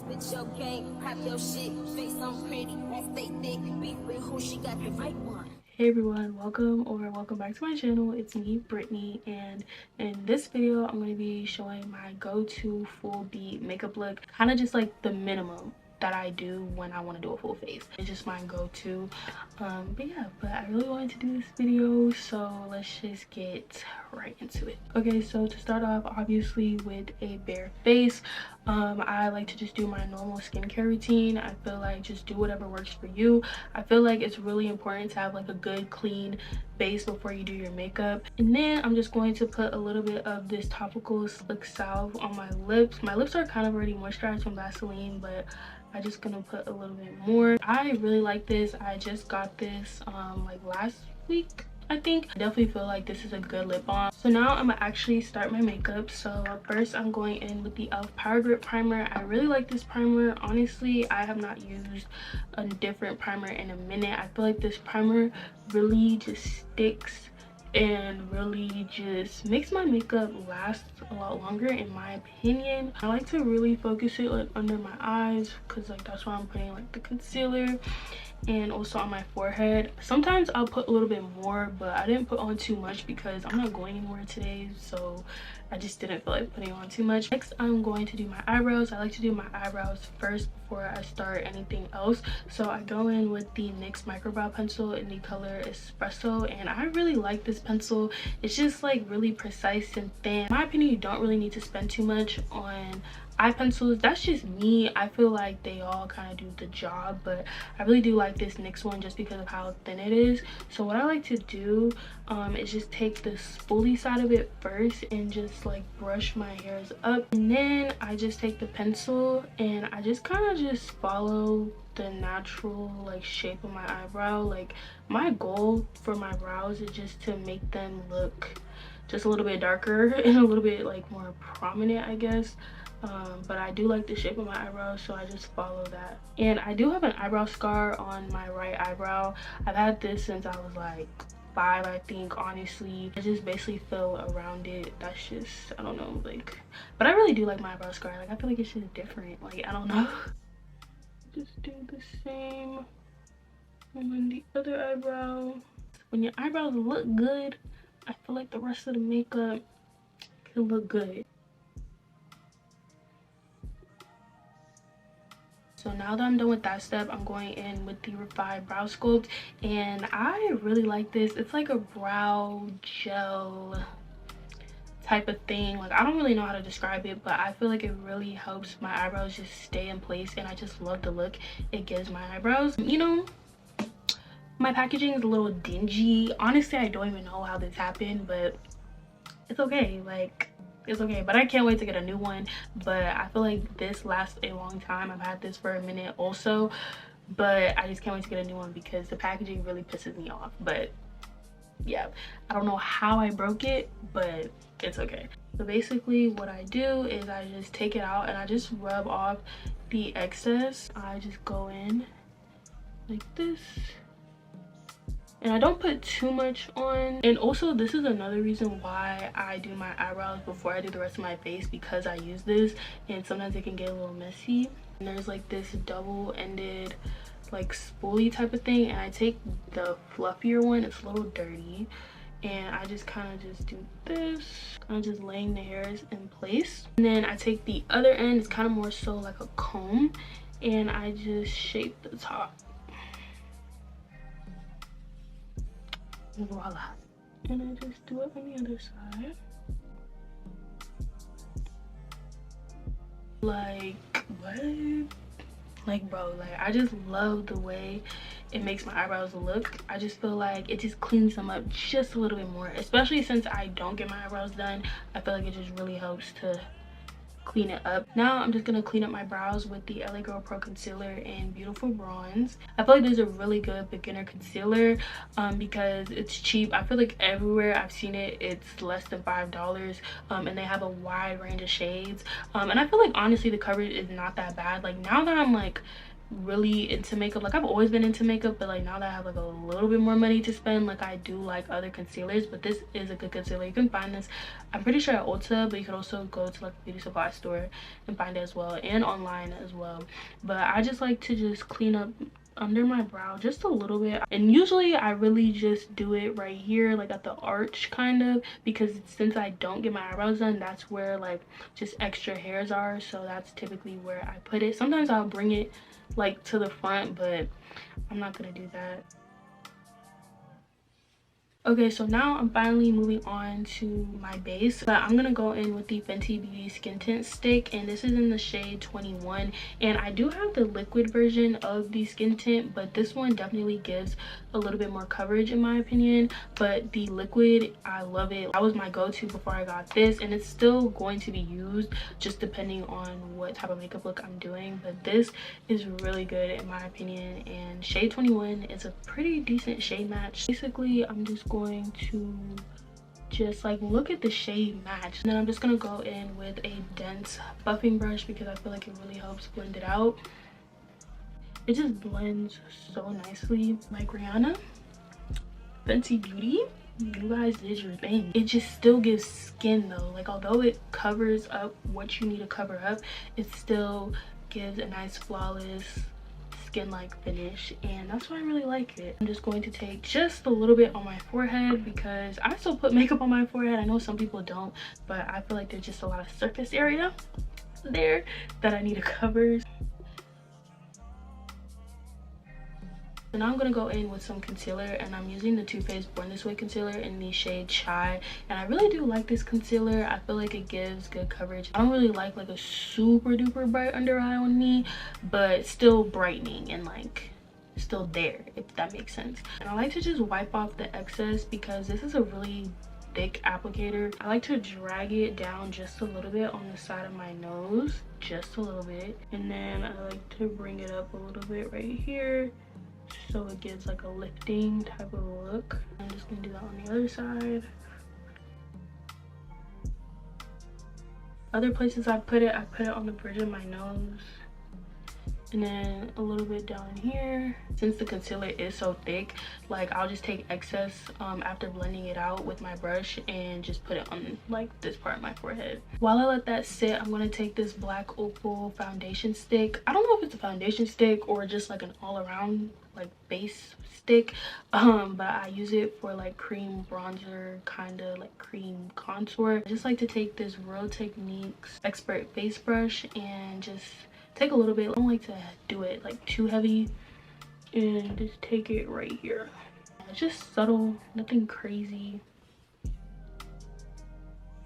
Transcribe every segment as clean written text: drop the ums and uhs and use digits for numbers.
Spit your game, pop your shit, face on pretty, stay thick, beef with who she got the right one. Hey everyone, welcome back to my channel. It's me, Brittany, and in this video I'm going to be showing my go-to full beat makeup look, kind of just like the minimum that I do when I want to do a full face. It's just my go-to. But I really wanted to do this video, so let's just get right into it. Okay, so to start off, obviously with a bare face, I like to just do my normal skincare routine. I feel like just do whatever works for you. I feel like it's really important to have like a good clean base before you do your makeup. And then I'm just going to put a little bit of this Topicals Slick Salve on my lips. My lips are kind of already moisturized from Vaseline, but I'm just gonna put a little bit more. I really like this. I just got this like last week, I think. I definitely feel like this is a good lip balm. So now I'm gonna actually start my makeup. So first I'm going in with the e.l.f. Power Grip Primer. I really like this primer. Honestly, I have not used a different primer in a minute. I feel like this primer really just sticks and really just makes my makeup last a lot longer, in my opinion. I like to really focus it like under my eyes, because like that's where I'm putting like the concealer, and also on my forehead. Sometimes I'll put a little bit more, but I didn't put on too much because I'm not going anywhere today, so I just didn't feel like putting on too much. Next, I'm going to do my eyebrows. I like to do my eyebrows first before I start anything else. So I go in with the NYX Micro Brow Pencil in the color Espresso, and I really like this pencil. It's just like really precise and thin. In my opinion, you don't really need to spend too much on eye pencils. That's just me. I feel like they all kind of do the job, but I really do like this NYX one just because of how thin it is. So what I like to do is just take the spoolie side of it first and just like brush my hairs up, and then I just take the pencil and I just kind of just follow the natural like shape of my eyebrow. Like my goal for my brows is just to make them look just a little bit darker and a little bit like more prominent, I guess. But I do like the shape of my eyebrows, so I just follow that. And I do have an eyebrow scar on my right eyebrow. I've had this since I was like 5, I think. Honestly, I just basically fill around it. That's just, I don't know, like, but I really do like my eyebrow scar. Like I feel like it's just different, like I don't know. Just do the same on the other eyebrow. When your eyebrows look good, I feel like the rest of the makeup can look good. So now that I'm done with that step, I'm going in with the Refy Brow Sculpt, and I really like this. It's like a brow gel type of thing. Like I don't really know how to describe it, but I feel like it really helps my eyebrows just stay in place, and I just love the look it gives my eyebrows. You know, my packaging is a little dingy. Honestly, I don't even know how this happened, but it's okay. Like it's okay, but I can't wait to get a new one. But I feel like this lasts a long time. I've had this for a minute also, but I just can't wait to get a new one because the packaging really pisses me off. But yeah, I don't know how I broke it, but it's okay. So basically what I do is I just take it out and I just rub off the excess. I just go in like this, and I don't put too much on. And also this is another reason why I do my eyebrows before I do the rest of my face, because I use this and sometimes it can get a little messy. And there's like this double-ended like spoolie type of thing, and I take the fluffier one. It's a little dirty, and I just kind of just do this, kind of just laying the hairs in place. And then I take the other end, it's kind of more so like a comb, and I just shape the top. And voila. And I just do it on the other side. Like what? Like bro, like I just love the way it makes my eyebrows look. I just feel like it just cleans them up just a little bit more, especially since I don't get my eyebrows done. I feel like it just really helps to clean it up. Now I'm just gonna clean up my brows with the LA Girl Pro Concealer in Beautiful Bronze. I feel like there's a really good beginner concealer because it's cheap. I feel like everywhere I've seen it, it's less than $5, and they have a wide range of shades, and I feel like honestly the coverage is not that bad. Like now that I'm like really into makeup. Like, I've always been into makeup, but like now that I have like a little bit more money to spend, like I do like other concealers, but this is a good concealer. You can find this, I'm pretty sure, at Ulta, but you can also go to like a beauty supply store and find it as well, and online as well. But I just like to just clean up under my brow just a little bit, and usually I really just do it right here, like at the arch kind of, because since I don't get my eyebrows done, that's where like just extra hairs are, so that's typically where I put it. Sometimes I'll bring it like to the front, but I'm not gonna do that. Okay, so now I'm finally moving on to my base, but I'm gonna go in with the Fenty Beauty Skin Tint Stick, and this is in the shade 21. And I do have the liquid version of the skin tint, but this one definitely gives a little bit more coverage in my opinion. But the liquid, I love it. That was my go-to before I got this, and it's still going to be used just depending on what type of makeup look I'm doing. But this is really good in my opinion, and shade 21 is a pretty decent shade match. Basically, I'm just going to just like look at the shade match, and then I'm just gonna go in with a dense buffing brush because I feel like it really helps blend it out. It just blends so nicely. Like Rihanna, Fenty Beauty, you guys did your thing. It just still gives skin though. Like, although it covers up what you need to cover up, it still gives a nice flawless skin-like finish, and that's why I really like it. I'm just going to take just a little bit on my forehead because I still put makeup on my forehead. I know some people don't, but I feel like there's just a lot of surface area there that I need to cover. So now I'm going to go in with some concealer, and I'm using the Too Faced Born This Way concealer in the shade Chai, and I really do like this concealer. I feel like it gives good coverage. I don't really like a super duper bright under eye on me, but still brightening and like still there, if that makes sense. And I like to just wipe off the excess because this is a really thick applicator. I like to drag it down just a little bit on the side of my nose, just a little bit, and then I like to bring it up a little bit right here, so it gives like a lifting type of look. I'm just gonna do that on the other side. Other places I put it on the bridge of my nose, and then a little bit down here. Since the concealer is so thick, like I'll just take excess after blending it out with my brush and just put it on like this part of my forehead. While I let that sit, I'm gonna take this black Opal foundation stick. I don't know if it's a foundation stick or just like an all-around like base stick, but I use it for like cream bronzer, kind of like cream contour. I just like to take this Real Techniques Expert face brush and just take a little bit. I don't like to do it like too heavy, and just take it right here. It's just subtle, nothing crazy.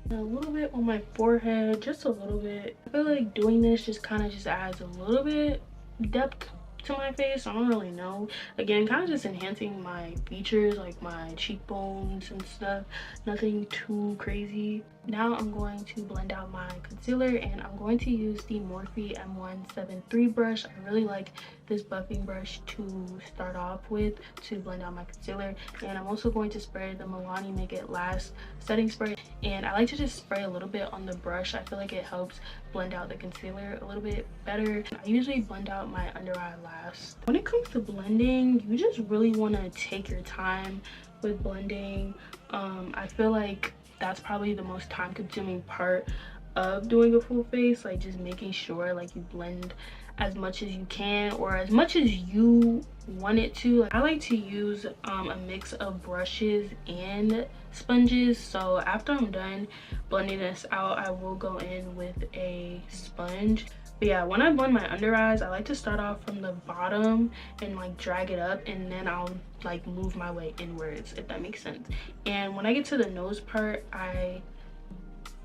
And a little bit on my forehead, just a little bit. I feel like doing this just kind of just adds a little bit depth to my face. I don't really know. Again, kind of just enhancing my features, like my cheekbones and stuff. Nothing too crazy. Now I'm going to blend out my concealer, and I'm going to use the Morphe M173 brush. I really like this buffing brush to start off with to blend out my concealer. And I'm also going to spray the Milani Make It Last setting spray, and I like to just spray a little bit on the brush. I feel like it helps blend out the concealer a little bit better. I usually blend out my under eye last. When it comes to blending, you just really want to take your time with blending. I feel like that's probably the most time consuming part of doing a full face, like just making sure like you blend as much as you can or as much as you want it to. I like to use a mix of brushes and sponges, so after I'm done blending this out, I will go in with a sponge. But yeah, when I blend my under eyes, I like to start off from the bottom and like drag it up, and then I'll like move my way inwards, if that makes sense. And when I get to the nose part, I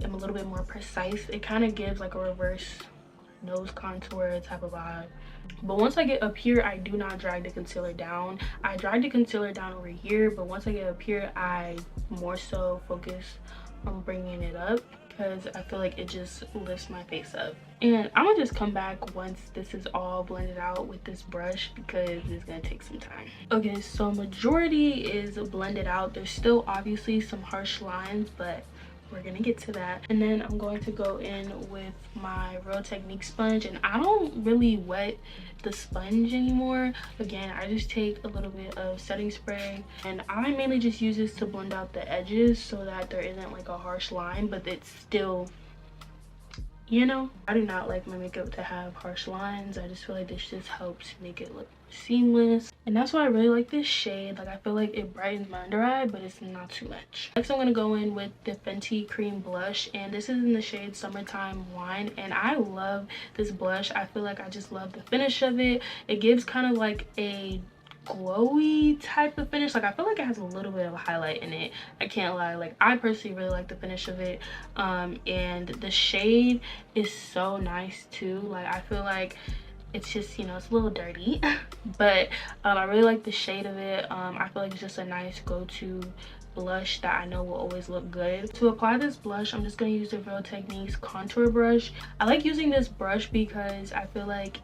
am a little bit more precise. It kind of gives like a reverse nose contour type of vibe. But once I get up here, I do not drag the concealer down. I drag the concealer down over here, but once I get up here, I more so focus on bringing it up because I feel like it just lifts my face up. And I'm gonna just come back once this is all blended out with this brush because it's gonna take some time. Okay, so majority is blended out. There's still obviously some harsh lines, but we're gonna get to that. And then I'm going to go in with my Real Technique sponge, and I don't really wet the sponge anymore. Again, I just take a little bit of setting spray, and I mainly just use this to blend out the edges so that there isn't like a harsh line, but it's still, you know, I do not like my makeup to have harsh lines. I just feel like this just helps make it look seamless, and that's why I really like this shade. Like, I feel like it brightens my under eye, but it's not too much. Next, I'm gonna go in with the Fenty cream blush, and this is in the shade Summertime Wine, and I love this blush. I feel like I just love the finish of it. It gives kind of like a glowy type of finish. Like, I feel like it has a little bit of a highlight in it. I can't lie. Like, I personally really like the finish of it, and the shade is so nice too. Like, I feel like it's just, you know, it's a little dirty but I really like the shade of it. I feel like it's just a nice go-to blush that I know will always look good. To apply this blush, I'm just going to use the Real Techniques contour brush. I like using this brush because I feel like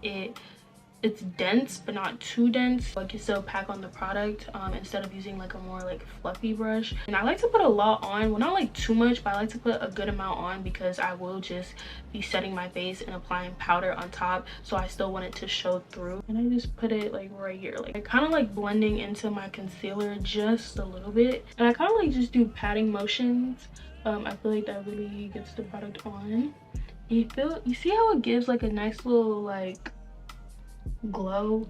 it's dense but not too dense. I can still pack on the product instead of using like a more like fluffy brush. And I like to put a lot on, well, not like too much, but I like to put a good amount on because I will just be setting my face and applying powder on top, so I still want it to show through. And I just put it like right here, like kind of like blending into my concealer just a little bit, and I kind of like just do patting motions. I feel like that really gets the product on. And you see how it gives like a nice little like glow.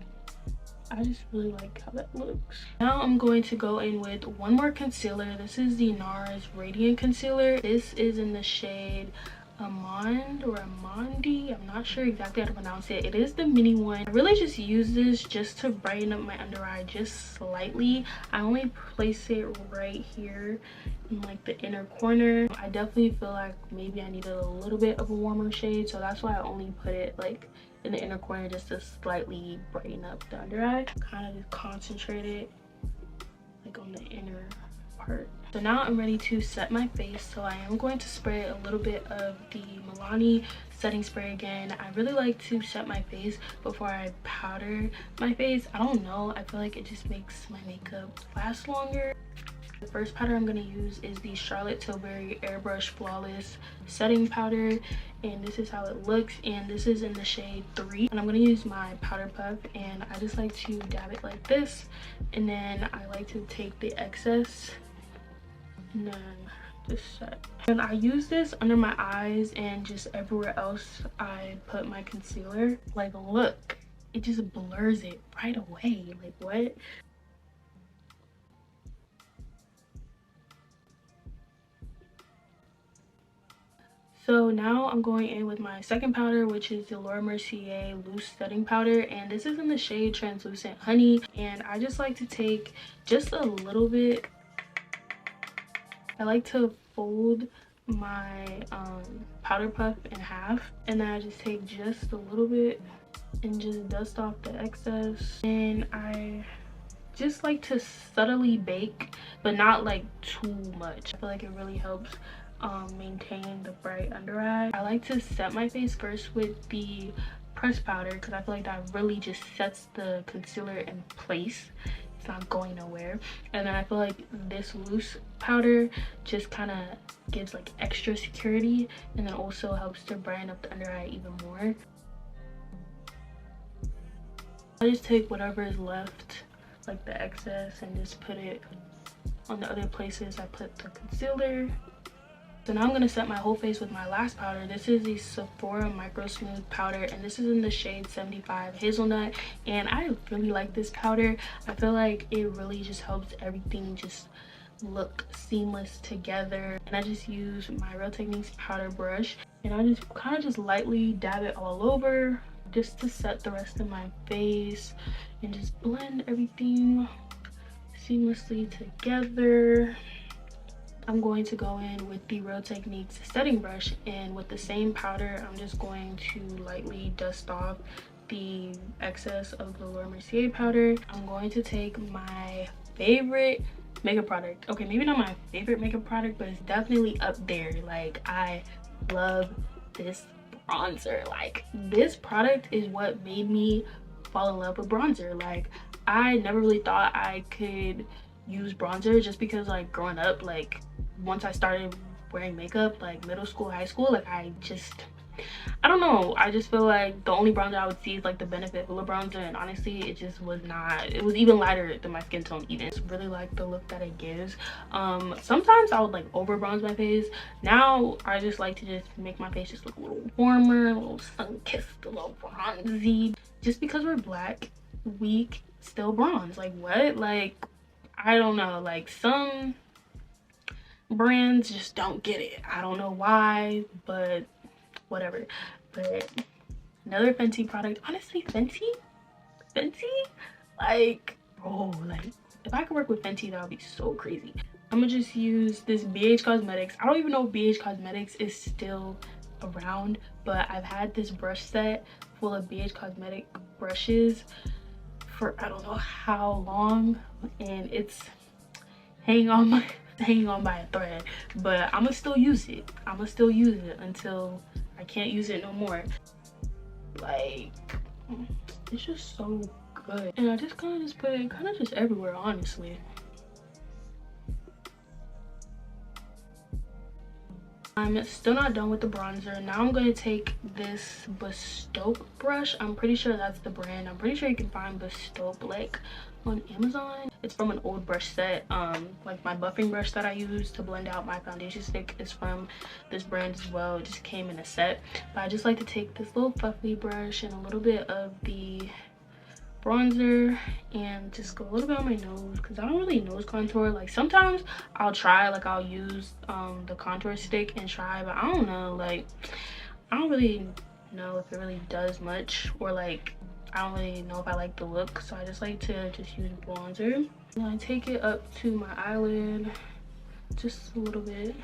I just really like how that looks. Now I'm going to go in with one more concealer. This is the Nars Radiant Concealer. This is in the shade Amande or Amande. I'm not sure exactly how to pronounce it. It is the mini one. I really just use this just to brighten up my under eye just slightly. I only place it right here in like the inner corner. I definitely feel like maybe I needed a little bit of a warmer shade, so that's why I only put it like in the inner corner just to slightly brighten up the under eye. Kind of just concentrate it like on the inner part. So now I'm ready to set my face, so I am going to spray a little bit of the Milani setting spray again. I really like to set my face before I powder my face. I don't know, I feel like it just makes my makeup last longer. The first powder I'm going to use is the Charlotte Tilbury Airbrush Flawless Setting Powder, and this is how it looks, and this is in the shade 3. And I'm going to use my powder puff, and I just like to dab it like this, and then I like to take the excess and then just set. And I use this under my eyes and just everywhere else I put my concealer. Like, look, it just blurs it right away. Like, what? So now I'm going in with my second powder, which is the Mercier Loose Setting Powder, and this is in the shade Translucent Honey. And I just like to take just a little bit. I like to fold my powder puff in half, and then I just take just a little bit and just dust off the excess. And I just like to subtly bake, but not like too much. I feel like it really helps maintain the bright under eye. I like to set my face first with the pressed powder because I feel like that really just sets the concealer in place. It's not going nowhere. And then I feel like this loose powder just kind of gives like extra security, and then also helps to brighten up the under eye even more. I just take whatever is left, like the excess, and just put it on the other places I put the concealer. So now I'm going to set my whole face with my last powder. This is the Sephora Micro Smooth Powder, and this is in the shade 75 Hazelnut. And I really like this powder. I feel like it really just helps everything just look seamless together. And I just use my Real Techniques powder brush, and I just kind of just lightly dab it all over just to set the rest of my face and just blend everything seamlessly together. I'm going to go in with the Real Techniques setting brush, and with the same powder I'm just going to lightly dust off the excess of the Mercier powder. I'm going to take my favorite makeup product. Okay, maybe not my favorite makeup product, but it's definitely up there. Like, I love this bronzer. Like, this product is what made me fall in love with bronzer. Like, I never really thought I could use bronzer just because, like, growing up, like, once I started wearing makeup, like middle school, high school. Like I don't know, I just feel like the only bronzer I would see is like the Benefit Hoola bronzer, and honestly it just was not, it was even lighter than my skin tone even. It's really like the look that it gives. Sometimes I would like over bronze my face. Now I just like to just make my face just look a little warmer, a little sun-kissed, a little bronzy. Just because we're black, we still bronze. Like what? Like I don't know, like some brands just don't get it. I don't know why, but whatever. But another Fenty product. Honestly, Fenty, like, bro, like if I could work with Fenty, that would be so crazy. I'm gonna just use this BH Cosmetics. I don't even know if BH Cosmetics is still around, but I've had this brush set full of BH Cosmetic brushes for I don't know how long, and it's hanging on by a thread, but I'm gonna still use it. I'm gonna still use it until I can't use it no more. Like, it's just so good, and I just kind of just put it kind of just everywhere, honestly. I'm still not done with the bronzer. Now I'm going to take this Bespoke brush. I'm pretty sure that's the brand. I'm pretty sure you can find Bespoke like on Amazon. It's from an old brush set. Like my buffing brush that I use to blend out my foundation stick is from this brand as well. It just came in a set. But I just like to take this little fluffy brush and a little bit of the bronzer and just go a little bit on my nose, because I don't really nose contour. Like sometimes I'll try, like I'll use the contour stick and try, but I don't know, like I don't really know if it really does much, or like I don't really know if I like the look. So I just like to just use bronzer, and I take it up to my eyelid just a little bit.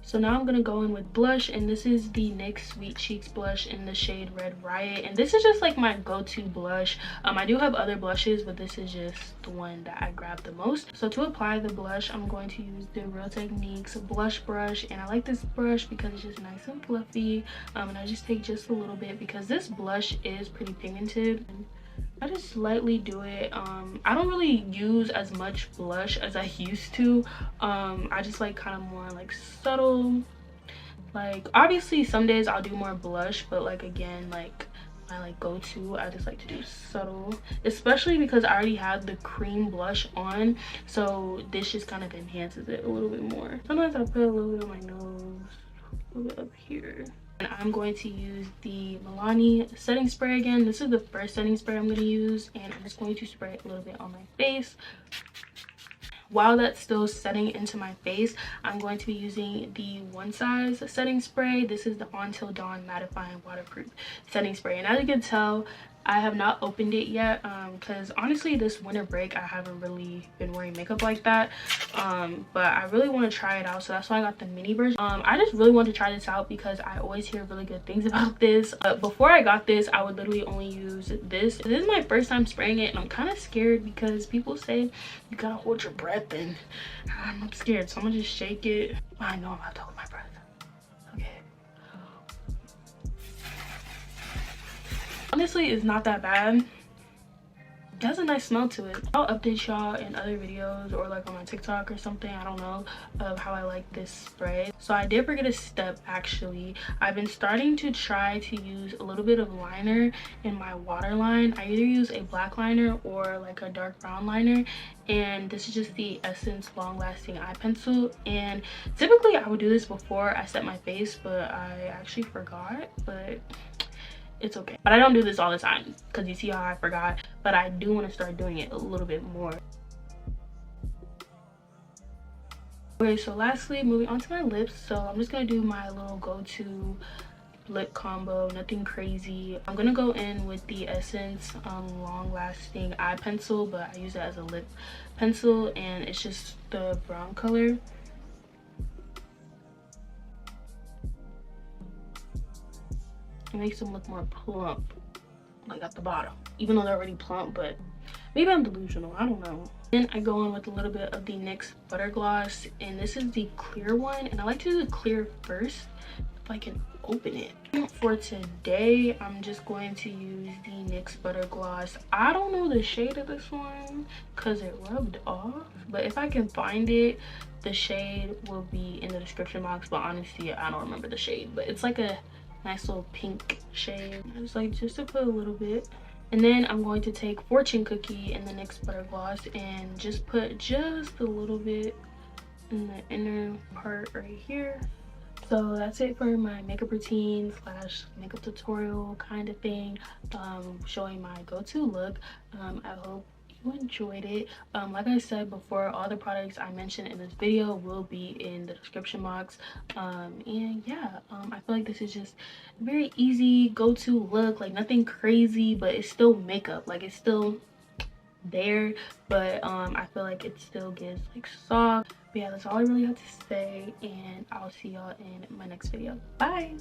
So now I'm gonna go in with blush, and this is the NYX Sweet Cheeks blush in the shade Red Riot, and this is just like my go-to blush. I do have other blushes, but this is just the one that I grabbed the most. So to apply the blush, I'm going to use the Real Techniques blush brush, and I like this brush because it's just nice and fluffy. And I just take just a little bit because this blush is pretty pigmented. I just lightly do it. I don't really use as much blush as I used to. I just like kind of more like subtle. Like obviously some days I'll do more blush, but like again, like my like go-to, I just like to do subtle, especially because I already have the cream blush on, so this just kind of enhances it a little bit more. Sometimes I put a little bit on my nose, a little bit up here. And I'm going to use the Milani setting spray again. This is the first setting spray I'm going to use, and I'm just going to spray it a little bit on my face. While that's still setting into my face, I'm going to be using the One Size setting spray. This is the On Till Dawn mattifying waterproof setting spray, and as you can tell, I have not opened it yet because honestly this winter break I haven't really been wearing makeup like that, but I really want to try it out, so that's why I got the mini version. I just really want to try this out because I always hear really good things about this. But before I got this, I would literally only use this. This is my first time spraying it, and I'm kind of scared because people say you gotta hold your breath, and I'm scared, so I'm gonna just shake it. I know I'm gonna have to hold my breath. Okay. Honestly, it's not that bad. It has a nice smell to it. I'll update y'all in other videos or like on my TikTok or something, I don't know, of how I like this spray. So I did forget a step actually. I've been starting to try to use a little bit of liner in my waterline. I either use a black liner or like a dark brown liner, and this is just the Essence Long Lasting Eye Pencil. And typically I would do this before I set my face, but I actually forgot, but it's okay. But I don't do this all the time because you see how I forgot, but I do want to start doing it a little bit more. Okay, so lastly, moving on to my lips. So I'm just gonna do my little go-to lip combo, nothing crazy. I'm gonna go in with the Essence Long Lasting Eye Pencil, but I use it as a lip pencil, and it's just the brown color. It makes them look more plump, like at the bottom, even though they're already plump, but maybe I'm delusional, I don't know. Then I go in with a little bit of the NYX Butter Gloss, and this is the clear one, and I like to do the clear first if I can open it. For today, I'm just going to use the NYX Butter Gloss. I don't know the shade of this one because it rubbed off, but if I can find it, the shade will be in the description box. But honestly, I don't remember the shade, but it's like a nice little pink shade. I just like just to put a little bit. And then I'm going to take Fortune Cookie in the NYX Butter Gloss and just put just a little bit in the inner part right here. So that's it for my makeup routine slash makeup tutorial kind of thing, showing my go-to look. I hope you enjoyed it. Like I said before, all the products I mentioned in this video will be in the description box. And yeah, I feel like this is just a very easy go-to look, like nothing crazy, but it's still makeup, like it's still there, but I feel like it still gives like soft. But yeah, that's all I really have to say, and I'll see y'all in my next video. Bye.